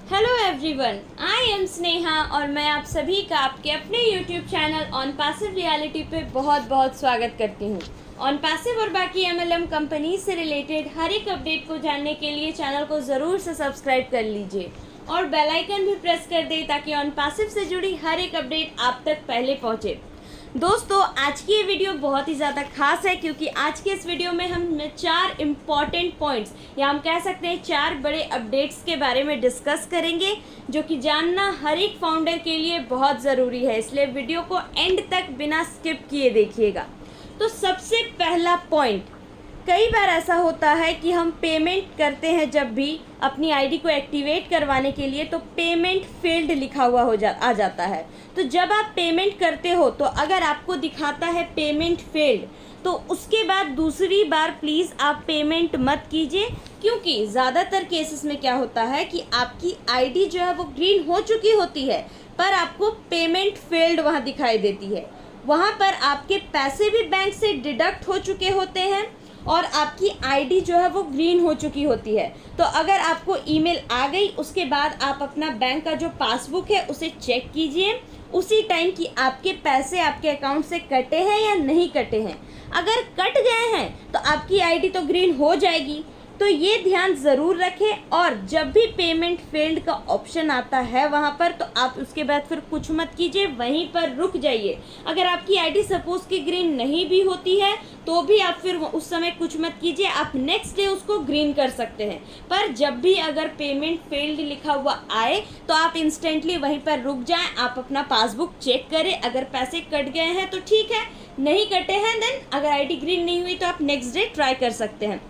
Hello everyone, I am Sneha और मैं आप सभी का आपके अपने YouTube channel on passive reality पे बहुत बहुत स्वागत करती हूँ। ऑन पैसिव और बाकी एमएलएम कंपनी से रिलेटेड हर एक अपडेट को जानने के लिए चैनल को ज़रूर से सब्सक्राइब कर लीजिए और बेल आइकन भी प्रेस कर दें ताकि ऑन पैसिव से जुड़ी हर एक अपडेट आप तक पहले पहुँचे। दोस्तों, आज की ये वीडियो बहुत ही ज़्यादा खास है क्योंकि आज के इस वीडियो में हम 4 इम्पॉर्टेंट पॉइंट्स या हम कह सकते हैं 4 बड़े अपडेट्स के बारे में डिस्कस करेंगे जो कि जानना हर एक फाउंडर के लिए बहुत ज़रूरी है, इसलिए वीडियो को एंड तक बिना स्किप किए देखिएगा। तो सबसे पहला पॉइंट, कई बार ऐसा होता है कि हम पेमेंट करते हैं जब भी अपनी आईडी को एक्टिवेट करवाने के लिए तो पेमेंट फेल्ड लिखा हुआ आ जाता है। तो जब आप पेमेंट करते हो तो अगर आपको दिखाता है पेमेंट फेल्ड तो उसके बाद दूसरी बार प्लीज़ आप पेमेंट मत कीजिए, क्योंकि ज़्यादातर केसेस में क्या होता है कि आपकी आईडी जो है वो ग्रीन हो चुकी होती है पर आपको पेमेंट फेल्ड वहाँ दिखाई देती है। वहाँ पर आपके पैसे भी बैंक से डिडक्ट हो चुके होते हैं और आपकी आईडी जो है वो ग्रीन हो चुकी होती है। तो अगर आपको ईमेल आ गई उसके बाद आप अपना बैंक का जो पासबुक है उसे चेक कीजिए उसी टाइम कि आपके पैसे आपके अकाउंट से कटे हैं या नहीं कटे हैं। अगर कट गए हैं तो आपकी आईडी तो ग्रीन हो जाएगी, तो ये ध्यान ज़रूर रखें। और जब भी पेमेंट फेल्ड का ऑप्शन आता है वहाँ पर तो आप उसके बाद फिर कुछ मत कीजिए, वहीं पर रुक जाइए। अगर आपकी आईडी सपोज की ग्रीन नहीं भी होती है तो भी आप फिर उस समय कुछ मत कीजिए, आप नेक्स्ट डे उसको ग्रीन कर सकते हैं। पर जब भी अगर पेमेंट फेल्ड लिखा हुआ आए तो आप इंस्टेंटली वहीं पर रुक जाएं, आप अपना पासबुक चेक करें। अगर पैसे कट गए हैं तो ठीक है, नहीं कटे हैं देन अगर आईडी ग्रीन नहीं हुई तो आप नेक्स्ट डे ट्राई कर सकते हैं।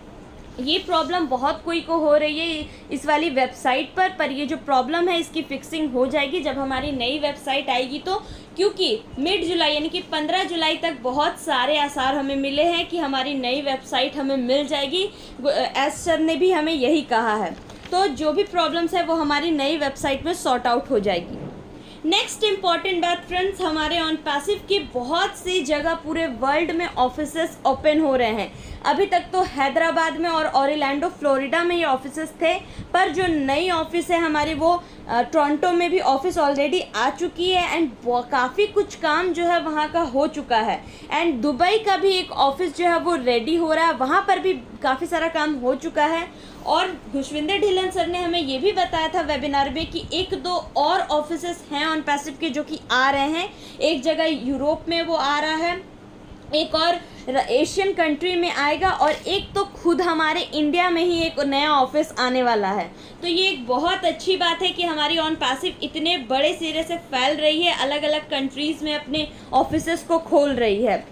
ये प्रॉब्लम बहुत कोई को हो रही है इस वाली वेबसाइट पर ये जो प्रॉब्लम है इसकी फिक्सिंग हो जाएगी जब हमारी नई वेबसाइट आएगी। तो क्योंकि मिड जुलाई यानी कि 15 जुलाई तक बहुत सारे आसार हमें मिले हैं कि हमारी नई वेबसाइट हमें मिल जाएगी, एस सर ने भी हमें यही कहा है। तो जो भी प्रॉब्लम्स है वो हमारी नई वेबसाइट में सॉर्ट आउट हो जाएगी। नेक्स्ट इम्पॉर्टेंट बात फ्रेंड्स, हमारे ऑन पैसिव की बहुत सी जगह पूरे वर्ल्ड में ऑफिसेस ओपन हो रहे हैं। अभी तक तो हैदराबाद में और ऑरलैंडो फ्लोरिडा में ये ऑफिसेस थे, पर जो नई ऑफिस है हमारी वो टोरंटो में भी ऑफिस ऑलरेडी आ चुकी है एंड काफ़ी कुछ काम जो है वहाँ का हो चुका है। एंड दुबई का भी एक ऑफिस जो है वो रेडी हो रहा है, वहाँ पर भी काफ़ी सारा काम हो चुका है। और खुशविंदर ढिल्लन सर ने हमें ये भी बताया था वेबिनार में कि 1-2 और ऑफिसेस हैं ऑन पैसिव के जो कि आ रहे हैं। एक जगह यूरोप में वो आ रहा है, एक और एशियन कंट्री में आएगा और एक तो खुद हमारे इंडिया में ही एक नया ऑफिस आने वाला है। तो ये एक बहुत अच्छी बात है कि हमारी ऑन पैसिव इतने बड़े सिरे से फैल रही है, अलग अलग कंट्रीज़ में अपने ऑफिसेस को खोल रही है।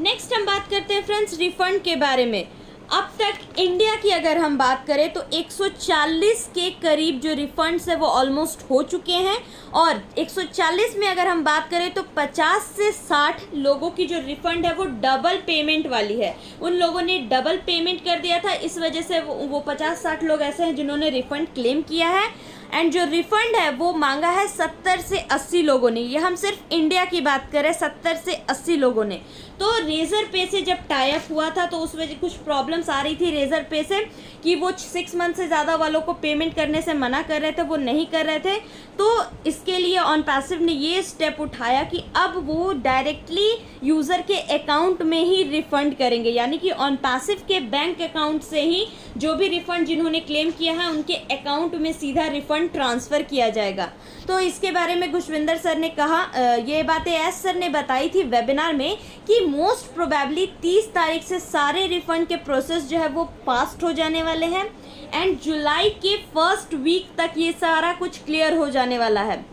नेक्स्ट हम बात करते हैं फ्रेंड्स रिफंड के बारे में। अब तक इंडिया की अगर हम बात करें तो 140 के करीब जो रिफंड्स है वो ऑलमोस्ट हो चुके हैं और 140 में अगर हम बात करें तो 50 से 60 लोगों की जो रिफंड है वो डबल पेमेंट वाली है। उन लोगों ने डबल पेमेंट कर दिया था, इस वजह से वो 50-60 लोग ऐसे हैं जिन्होंने रिफंड क्लेम किया है। एंड जो रिफंड है वो मांगा है 70 से 80 लोगों ने। ये हम सिर्फ इंडिया की बात करें, 70 से 80 लोगों ने। तो रेजर पे से जब टाई अप हुआ था तो उस वजह कुछ प्रॉब्लम्स आ रही थी रेजर पे से कि वो 6 मंथ से ज़्यादा वालों को पेमेंट करने से मना कर रहे थे, वो नहीं कर रहे थे। तो इसके लिए ऑन पैसिव ने ये स्टेप उठाया कि अब वो डायरेक्टली यूज़र के अकाउंट में ही रिफ़ंड करेंगे, यानी कि ऑन पैसिव के बैंक अकाउंट से ही जो भी रिफ़ंड जिन्होंने क्लेम किया है उनके अकाउंट में सीधा रिफ़ंड ट्रांसफ़र किया जाएगा। तो इसके बारे में खुशविंदर सर ने कहा, ये बातें एस सर ने बताई थी वेबिनार में कि मोस्ट प्रोबेबली 30 तारीख से सारे रिफ़ंड के प्रोसेस जो है वो पास्ट हो जाने वाले हैं एंड जुलाई के फर्स्ट वीक तक ये सारा कुछ क्लियर हो जाने वाला है।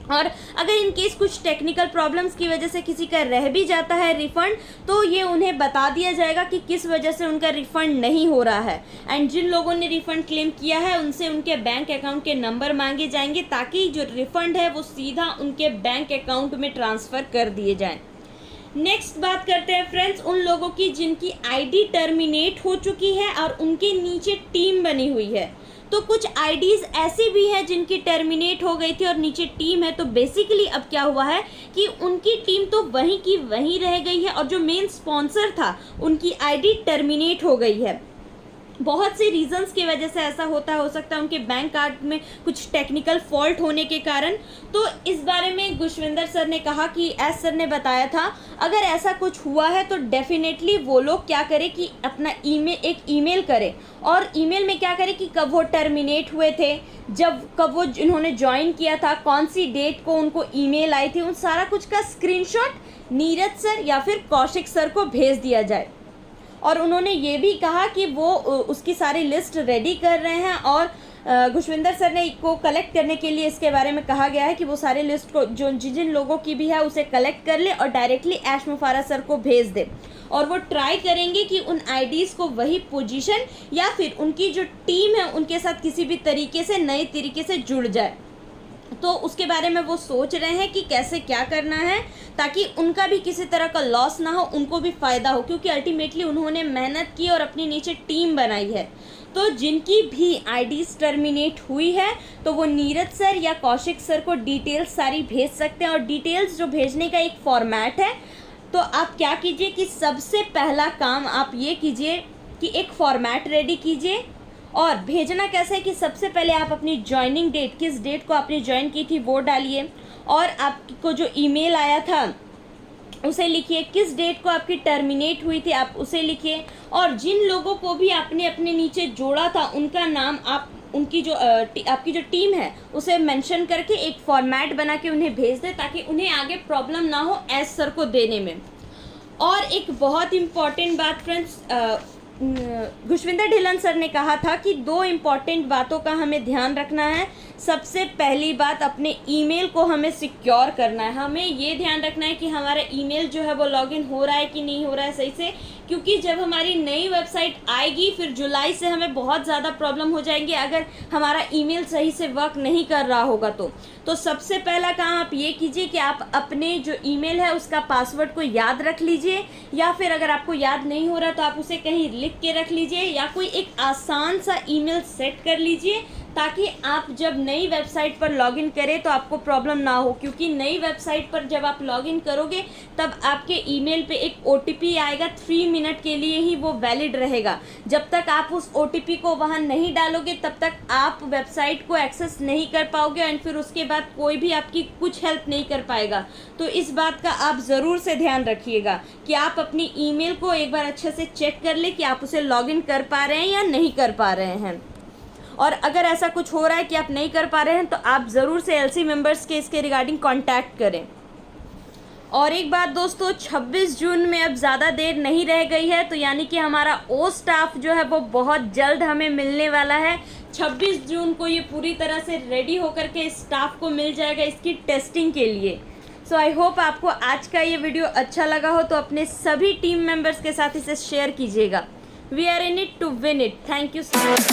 और अगर इन केस कुछ टेक्निकल प्रॉब्लम्स की वजह से किसी का रह भी जाता है रिफ़ंड तो ये उन्हें बता दिया जाएगा कि किस वजह से उनका रिफ़ंड नहीं हो रहा है। एंड जिन लोगों ने रिफ़ंड क्लेम किया है उनसे उनके बैंक अकाउंट के नंबर मांगे जाएंगे ताकि जो रिफ़ंड है वो सीधा उनके बैंक अकाउंट में ट्रांसफ़र कर दिए जाएँ। नेक्स्ट बात करते हैं फ्रेंड्स उन लोगों की जिनकी आईडी टर्मिनेट हो चुकी है और उनके नीचे टीम बनी हुई है। तो कुछ आईडीज़ ऐसी भी हैं जिनकी टर्मिनेट हो गई थी और नीचे टीम है। तो बेसिकली अब क्या हुआ है कि उनकी टीम तो वहीं की वहीं रह गई है और जो मेन स्पॉन्सर था उनकी आईडी टर्मिनेट हो गई है। बहुत सी रीजंस की वजह से ऐसा हो सकता है उनके बैंक कार्ड में कुछ टेक्निकल फॉल्ट होने के कारण। तो इस बारे में गुशविंदर सर ने कहा कि एस सर ने बताया था अगर ऐसा कुछ हुआ है तो डेफिनेटली वो लोग क्या करें कि अपना एक ईमेल करें, और ईमेल में क्या करें कि कब वो टर्मिनेट हुए थे, कब वो इन्होंने ज्वाइन किया था, कौन सी डेट को उनको ईमेल आई थी, उन सारा कुछ का स्क्रीनशॉट नीरज सर या फिर कौशिक सर को भेज दिया जाए। और उन्होंने ये भी कहा कि वो उसकी सारी लिस्ट रेडी कर रहे हैं, और गुशविंदर सर ने को कलेक्ट करने के लिए इसके बारे में कहा गया है कि वो सारे लिस्ट को जो जिन लोगों की भी है उसे कलेक्ट कर ले और डायरेक्टली ऐश मुफारा सर को भेज दे, और वो ट्राई करेंगे कि उन आईडीज़ को वही पोजीशन या फिर उनकी जो टीम है उनके साथ किसी भी तरीके से नए तरीके से जुड़ जाए। तो उसके बारे में वो सोच रहे हैं कि कैसे क्या करना है ताकि उनका भी किसी तरह का लॉस ना हो, उनको भी फ़ायदा हो, क्योंकि अल्टीमेटली उन्होंने मेहनत की और अपनी नीचे टीम बनाई है। तो जिनकी भी आईडीज़ टर्मिनेट हुई है तो वो नीरज सर या कौशिक सर को डिटेल्स सारी भेज सकते हैं, और डिटेल्स जो भेजने का एक फॉर्मेट है। तो आप क्या कीजिए कि सबसे पहला काम आप ये कीजिए कि एक फॉर्मेट रेडी कीजिए, और भेजना कैसे है कि सबसे पहले आप अपनी ज्वाइनिंग डेट, किस डेट को आपने ज्वाइन की थी वो डालिए, और आपको जो ईमेल आया था उसे लिखिए, किस डेट को आपकी टर्मिनेट हुई थी आप उसे लिखिए, और जिन लोगों को भी आपने अपने नीचे जोड़ा था उनका नाम आप उनकी जो आपकी जो टीम है उसे मेंशन करके एक फॉर्मेट बना के उन्हें भेज दें ताकि उन्हें आगे प्रॉब्लम ना हो एस सर को देने में। और एक बहुत इम्पॉर्टेंट बात फ्रेंड्स, गुशविंदर ढिल्लन सर ने कहा था कि 2 इम्पॉर्टेंट बातों का हमें ध्यान रखना है। सबसे पहली बात, अपने ईमेल को हमें सिक्योर करना है। हमें ये ध्यान रखना है कि हमारा ईमेल जो है वो लॉगिन हो रहा है कि नहीं हो रहा है सही से, क्योंकि जब हमारी नई वेबसाइट आएगी फिर जुलाई से हमें बहुत ज़्यादा प्रॉब्लम हो जाएंगी अगर हमारा ईमेल सही से वर्क नहीं कर रहा होगा। तो सबसे पहला काम आप ये कीजिए कि आप अपने जो ईमेल है उसका पासवर्ड को याद रख लीजिए, या फिर अगर आपको याद नहीं हो रहा तो आप उसे कहीं लिख के रख लीजिए, या कोई एक आसान सा ईमेल सेट कर लीजिए ताकि आप जब नई वेबसाइट पर लॉगिन करें तो आपको प्रॉब्लम ना हो। क्योंकि नई वेबसाइट पर जब आप लॉगिन करोगे तब आपके ईमेल पे एक OTP आएगा, 3 मिनट के लिए ही वो वैलिड रहेगा। जब तक आप उस OTP को वहाँ नहीं डालोगे तब तक आप वेबसाइट को एक्सेस नहीं कर पाओगे, एंड फिर उसके बाद कोई भी आपकी कुछ हेल्प नहीं कर पाएगा। तो इस बात का आप ज़रूर से ध्यान रखिएगा कि आप अपनी ईमेल को एक बार अच्छे से चेक कर ले कि आप उसे लॉगिन कर पा रहे हैं या नहीं कर पा रहे हैं। और अगर ऐसा कुछ हो रहा है कि आप नहीं कर पा रहे हैं तो आप ज़रूर से LC मेंबर्स के इसके रिगार्डिंग कांटेक्ट करें। और एक बात दोस्तों, 26 जून में अब ज़्यादा देर नहीं रह गई है, तो यानी कि हमारा ओ स्टाफ जो है वो बहुत जल्द हमें मिलने वाला है। 26 जून को ये पूरी तरह से रेडी होकर के स्टाफ को मिल जाएगा इसकी टेस्टिंग के लिए। सो आई होप आपको आज का ये वीडियो अच्छा लगा हो, तो अपने सभी टीम मेंबर्स के साथ इसे शेयर कीजिएगा। We are in it to win it. Thank you so much.